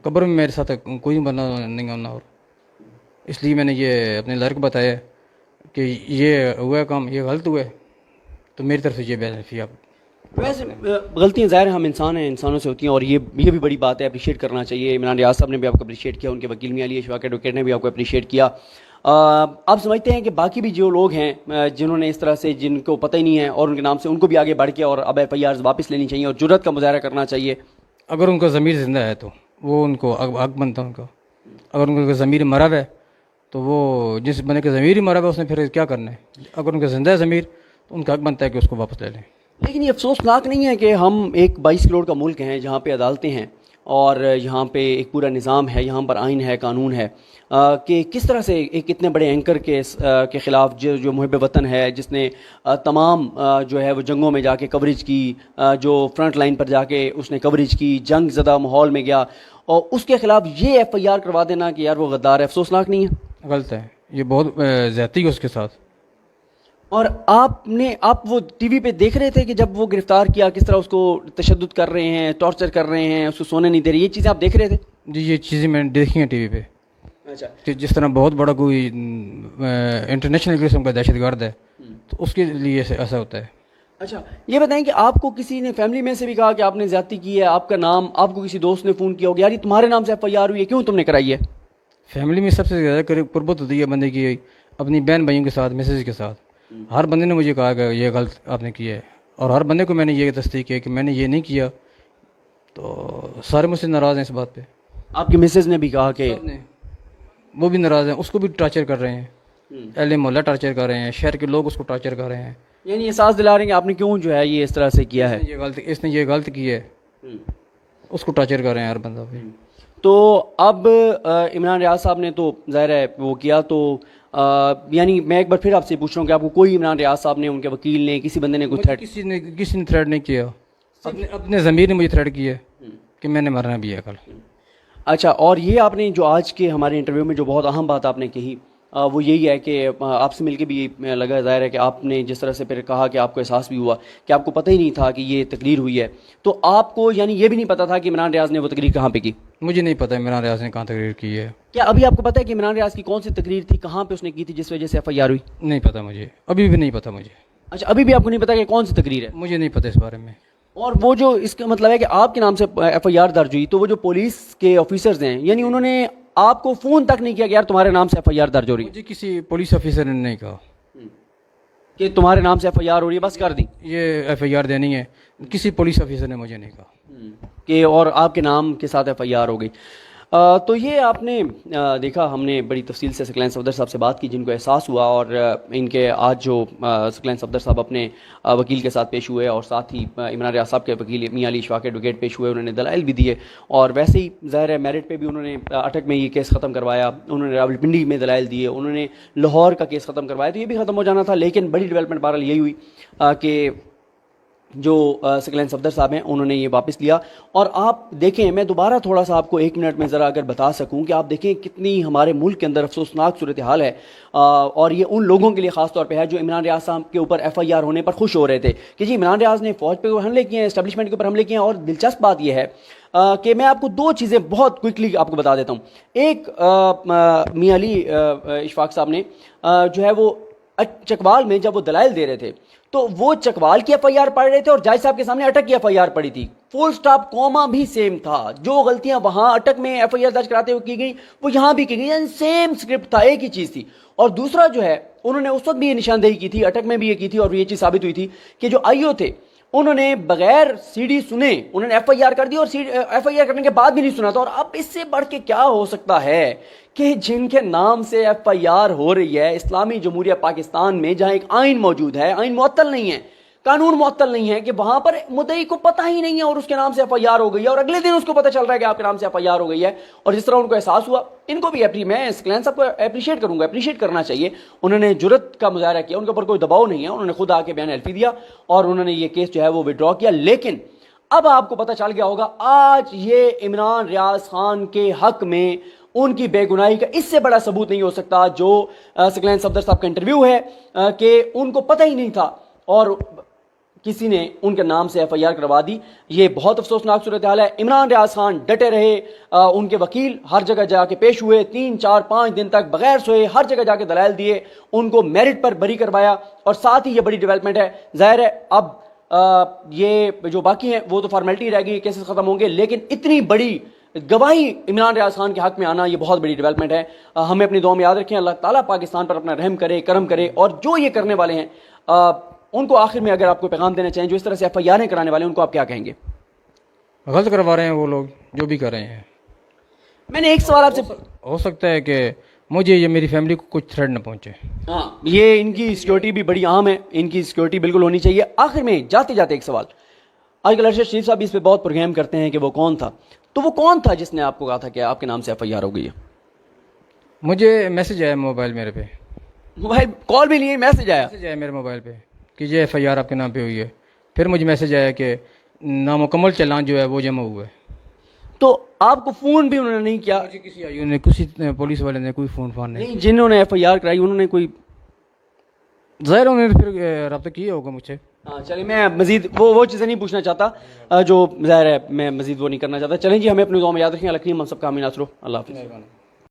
قبر میں میرے ساتھ کوئی مرنا نہیں ہونا, اور اس لیے میں نے یہ اپنے لائر کو بتایا کہ یہ ہوا ہے کام, یہ غلط ہوا ہے, تو میری طرف سے یہ بیان حلفی. آپ ویسے غلطیاں ظاہر ہم انسان ہیں, انسانوں سے ہوتی ہیں, اور یہ بھی بڑی بات ہے, اپریشیٹ کرنا چاہیے. عمران ریاض صاحب نے بھی آپ کو اپریشیٹ کیا, ان کے وکیل میاں علی اشفاق ایڈوکیٹ نے بھی آپ کو اپریشیٹ کیا. آپ سمجھتے ہیں کہ باقی بھی جو لوگ ہیں جنہوں نے اس طرح سے, جن کو پتہ ہی نہیں ہے اور ان کے نام سے, ان کو بھی آگے بڑھ کے اور اب FIR واپس لینی چاہیے اور جرات کا مظاہرہ کرنا چاہیے؟ اگر ان کا ضمیر زندہ ہے تو وہ ان کو حق بنتا ان کا. اگر ان کا ضمیر مرا ہے تو وہ جس بندے کا ضمیر ہی مرا ہے اس نے پھر کیا کرنا ہے. اگر ان کا زندہ ہے ضمیر تو ان کا حق بنتا ہے کہ اس کو واپس لے لیں. لیکن یہ افسوسناک نہیں ہے کہ ہم ایک 22 کروڑ کا ملک ہیں جہاں پہ عدالتیں ہیں اور یہاں پہ ایک پورا نظام ہے, یہاں پر آئین ہے, قانون ہے, کہ کس طرح سے ایک اتنے بڑے اینکر کے خلاف جو محب وطن ہے, جس نے تمام جو ہے وہ جنگوں میں جا کے کوریج کی, جو فرنٹ لائن پر جا کے اس نے کوریج کی, جنگ زدہ ماحول میں گیا, اور اس کے خلاف یہ FIR کروا دینا کہ یار وہ غدار ہے, افسوسناک نہیں ہے؟ غلط ہے, یہ بہت زیادتی ہے اس کے ساتھ. اور آپ وہ ٹی وی پہ دیکھ رہے تھے کہ جب وہ گرفتار کیا کس طرح اس کو تشدد کر رہے ہیں, ٹارچر کر رہے ہیں, اس کو سونے نہیں دے رہے, یہ چیزیں آپ دیکھ رہے تھے؟ جی, یہ چیزیں میں نے دیکھی ہیں ٹی وی پہ. اچھا, کہ جس طرح بہت بڑا کوئی انٹرنیشنل قسم کا دہشت گرد ہے تو اس کے لیے ایسا ہوتا ہے. اچھا, یہ بتائیں کہ آپ کو کسی نے فیملی میں سے بھی کہا کہ آپ نے زیادتی کی ہے, آپ کا نام, آپ کو کسی دوست نے فون کیا ہوگا یار یہ تمہارے نام سے FIR ہوئی ہے, کیوں تم نے کرائی ہے؟ فیملی میں سب سے زیادہ قربت ہوتی ہے بندے کی اپنی بہن بھائیوں کے ساتھ, میسیج کے ساتھ. ہر بندے نے مجھے کہا کہ یہ غلط آپ نے کیا ہے, اور ہر بندے کو میں نے یہ تصدیق کیا کہ میں نے یہ نہیں کیا, تو سارے مجھ سے ناراض ہیں اس بات پہ. آپ کی مسز نے بھی کہا کہ وہ بھی ناراض ہیں, اس کو بھی ٹارچر کر رہے ہیں, اہل محلہ ٹارچر کر رہے ہیں, شہر کے لوگ اس کو ٹارچر کر رہے ہیں. یعنی احساس دلا رہے ہیں کہ آپ نے کیوں جو ہے یہ اس طرح سے کیا ہے, اس نے یہ غلط کی ہے, اس کو ٹارچر کر رہے ہیں ہر بندہ پہ. تو اب عمران ریاض صاحب نے تو ظاہر ہے وہ کیا, تو یعنی میں ایک بار پھر آپ سے پوچھ رہا ہوں کہ آپ کو کوئی عمران ریاض صاحب نے, ان کے وکیل نے, کسی بندے نے کوئی تھریٹ؟ کسی نے تھریٹ نہیں کیا, اپنے ضمیر نے مجھے تھریٹ کیا کہ میں نے مرنا بھی ہے کل. اچھا, اور یہ آپ نے جو آج کے ہمارے انٹرویو میں جو بہت اہم بات آپ نے کہی وہ یہی ہے کہ آپ سے مل کے بھی لگا ظاہر ہے کہ آپ نے جس طرح سے پھر کہا کہ آپ کو احساس بھی ہوا کہ آپ کو پتہ ہی نہیں تھا کہ یہ تقریر ہوئی ہے, تو آپ کو یعنی یہ بھی نہیں پتا تھا کہ عمران ریاض نے وہ تقریر کہاں پہ کی؟ مجھے نہیں پتا عمران ریاض نے کہاں تقریر کی ہے. کیا ابھی آپ کو پتا ہے کہ عمران ریاض کی کون سی تقریر تھی, کہاں پہ اس نے کی تھی جس وجہ سے FIR ہوئی؟ نہیں پتا مجھے, ابھی بھی نہیں پتا مجھے. اچھا, ابھی بھی آپ کو نہیں پتا کہ کون سی تقریر ہے؟ مجھے نہیں پتا اس بارے میں. اور وہ جو اس کا مطلب ہے کہ آپ کے نام سے FIR درج ہوئی, تو وہ جو پولیس کے آفیسرز ہیں یعنی انہوں نے آپ کو فون تک نہیں کیا کہ یار تمہارے نام سے FIR درج ہو رہی ہے؟ مجھے کسی پولیس آفیسر نے نہیں کہا کہ تمہارے نام سے FIR ہو رہی ہے, بس کر دی یہ FIR دینی ہے. کسی پولیس آفیسر نے مجھے نہیں کہا کہ اور آپ کے نام کے ساتھ FIR ہو گئی. تو یہ آپ نے دیکھا, ہم نے بڑی تفصیل سے سکلین صفدر صاحب سے بات کی جن کو احساس ہوا, اور ان کے آج جو سکلین صفدر صاحب اپنے وکیل کے ساتھ پیش ہوئے اور ساتھ ہی عمران ریاض صاحب کے وکیل میاں علی اشفاق ایڈوکیٹ پیش ہوئے, انہوں نے دلائل بھی دیے, اور ویسے ہی ظاہر ہے میرٹ پہ بھی انہوں نے اٹک میں یہ کیس ختم کروایا, انہوں نے راولپنڈی میں دلائل دیے, انہوں نے لاہور کا کیس ختم کروایا, تو یہ بھی ختم ہو جانا تھا. لیکن بڑی ڈیولپمنٹ بہرحال یہی ہوئی کہ جو سکلین صفدر صاحب ہیں انہوں نے یہ واپس لیا. اور آپ دیکھیں, میں دوبارہ تھوڑا سا آپ کو 1 منٹ میں ذرا اگر بتا سکوں کہ آپ دیکھیں کتنی ہمارے ملک کے اندر افسوسناک صورتحال ہے, اور یہ ان لوگوں کے لیے خاص طور پہ ہے جو عمران ریاض صاحب کے اوپر FIR ہونے پر خوش ہو رہے تھے کہ جی عمران ریاض نے فوج پہ حملے کیے ہیں, اسٹیبلشمنٹ کے اوپر حملے کیے ہیں. اور دلچسپ بات یہ ہے کہ میں آپ کو 2 چیزیں بہت کوئکلی آپ کو بتا دیتا ہوں. ایک, میاں علی اشفاق صاحب نے جو ہے وہ چکوال میں جب وہ دلائل دے رہے تھے تو وہ چکوال کی FIR پڑھ رہے تھے اور جج صاحب کے سامنے اٹک کی FIR پڑھی تھی. فل سٹاپ کوما بھی سیم تھا, جو غلطیاں وہاں اٹک میں FIR درج کراتے ہوئے کی گئی وہ یہاں بھی کی گئی, سیم سکرپٹ تھا, ایک ہی چیز تھی. اور دوسرا جو ہے انہوں نے اس وقت بھی یہ نشاندہی کی تھی, اٹک میں بھی یہ کی تھی, اور یہ چیز ثابت ہوئی تھی کہ جو IO تھے انہوں نے بغیر CD سنے انہوں نے FIR کر دی, اور FIR کرنے کے بعد بھی نہیں سنا تھا. اور اب اس سے بڑھ کے کیا ہو سکتا ہے کہ جن کے نام سے FIR ہو رہی ہے اسلامی جمہوریہ پاکستان میں, جہاں ایک آئین موجود ہے, آئین معطل نہیں ہے, قانون معطل نہیں ہے کہ وہاں پر مدعی کو پتہ ہی نہیں ہے اور اس کے نام سے ایف آئی آر ہو گئی ہے اور اگلے دن اس کو پتہ چل رہا ہے کہ آپ کے نام سے ایف آئی آر ہو گئی ہے. اور جس طرح ان کو احساس ہوا, ان کو بھی میں سکلین صاحب کو اپریشیٹ کروں گا, اپریشیٹ کرنا چاہیے, انہوں نے جرت کا مظاہرہ کیا, ان کے اوپر کوئی دباؤ نہیں ہے, انہوں نے خود آ کے بیان ایلفی دیا اور انہوں نے یہ کیس جو ہے وہ وڈرا کیا. لیکن اب آپ کو پتہ چل گیا ہوگا آج یہ عمران ریاض خان کے حق میں ان کی بے گناہی کا اس سے بڑا ثبوت نہیں ہو سکتا جو سکلین صفدر صاحب کا انٹرویو ہے کہ ان کو پتہ ہی نہیں تھا اور کسی نے ان کے نام سے ایف آئی آر کروا دی. یہ بہت افسوسناک صورتحال ہے. عمران ریاض خان ڈٹے رہے, ان کے وکیل ہر جگہ جا کے پیش ہوئے, 3 4 5 دن تک بغیر سوئے ہر جگہ جا کے دلائل دیے, ان کو میرٹ پر بری کروایا. اور ساتھ ہی یہ بڑی ڈیولپمنٹ ہے, ظاہر ہے اب یہ جو باقی ہیں وہ تو فارمیلٹی رہ گئی, کیسز ختم ہوں گے, لیکن اتنی بڑی گواہی عمران ریاض خان کے حق میں آنا یہ بہت بڑی ڈیولپمنٹ ہے. ہمیں اپنی دعا میں یاد رکھیں, اللہ تعالیٰ پاکستان پر اپنا رحم کرے, کرم کرے, اور جو یہ کرنے والے ہیں ان کو آخر میں اگر آپ کو پیغام دینا چاہیں جو اس طرح سے ایف آئی آریں کرانے والے ہیں ان کو آپ کیا کہیں گے؟ غلط کروا رہے ہیں وہ لوگ جو بھی کر رہے ہیں. میں نے ایک سوال آپ سے, ہو سکتا ہے کہ مجھے یہ میری فیملی کو کچھ تھریٹ نہ پہنچے. ہاں یہ ان کی سیکیورٹی بھی بڑی اہم ہے, ان کی سیکیورٹی بالکل ہونی چاہیے. آخر میں جاتے جاتے ایک سوال, آج کل ارشد شریف صاحب اس پہ بہت پروگرام کرتے ہیں کہ وہ کون تھا, تو وہ کون تھا جس نے آپ کو کہا تھا کہ آپ کے نام سے ایف آئی آر ہو گئی ہے؟ مجھے میسج آیا موبائل میرے پہ, موبائل کال بھی نہیں, میسج آیا میرے موبائل پہ کہ یہ ایف آئی آر آپ کے نام پہ ہوئی ہے. پھر مجھے میسج آیا کہ نامکمل چلان جو ہے وہ جمع ہوا ہے. تو آپ کو فون بھی انہوں نے نہیں کیا؟ مجھے کسی آئی نے, کسی پولیس والے نے کوئی فون نہیں. جنہوں نے ایف آئی آر کرائی انہوں نے کوئی, ظاہر انہوں نے پھر رابطہ کیا ہوگا مجھ سے. ہاں چلیں, میں مزید وہ چیزیں نہیں پوچھنا چاہتا جو ظاہر ہے, میں مزید وہ نہیں کرنا چاہتا. چلیں جی, ہمیں اپنی دعا میں یاد رکھیں. اللہ کریم ہم سب کا حامی ناصر ہو. اللہ حافظ.